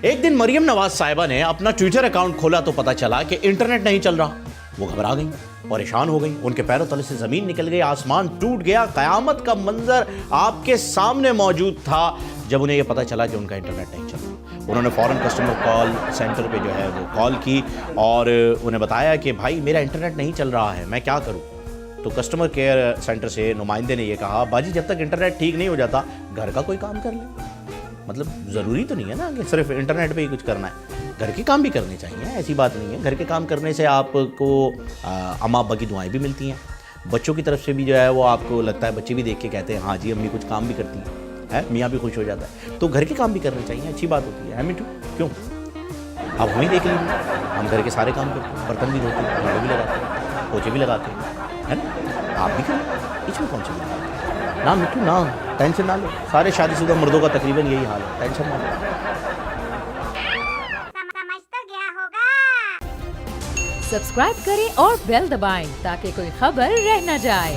एक दिन मरियम नवाज साहिबा ने अपना ट्विटर अकाउंट खोला तो पता चला कि इंटरनेट नहीं चल रहा। वो घबरा गई, परेशान हो गई, उनके पैरों तले से जमीन निकल गई, आसमान टूट गया। कयामत का मंजर आपके सामने मौजूद था जब उन्हें यह पता चला कि उनका इंटरनेट नहीं चल रहा। उन्होंने फौरन कस्टमर कॉल सेंटर पे जो है वो कॉल की और उन्हें बताया कि भाई मेरा इंटरनेट नहीं चल रहा है, मैं क्या करूं। तो कस्टमर केयर सेंटर से नुमाइंदे ने यह कहा, बाजी जब तक इंटरनेट ठीक नहीं हो जाता घर का कोई काम कर ले। मतलब ज़रूरी तो नहीं है ना कि सिर्फ इंटरनेट पे ही कुछ करना है, घर के काम भी करने चाहिए, ऐसी बात नहीं है। घर के काम करने से आपको अम्मा अब्बा की दुआएं भी मिलती हैं, बच्चों की तरफ से भी जो है वो आपको लगता है, बच्चे भी देख के कहते हैं हाँ जी अम्मी कुछ काम भी करती है, मियाँ भी खुश हो जाता है। तो घर के काम भी करने चाहिए, अच्छी बात होती है मिठू। क्यों, अब हम ही देख लीजिए, हम घर के सारे काम करते हैं, बर्तन भी धोते हैं, झाड़ू भी लगाते हैं, पोछे भी लगाते हैं, है ना। आप भी करें, इसमें कौन सी बात है ना मिठू, ना टेंशन ना लो। सारे शादीशुदा मर्दों का तकरीबन यही हाल है, टेंशन ना लो। समझ तो गया होगा। सब्सक्राइब करें और बेल दबाएं ताकि कोई खबर रह न जाए।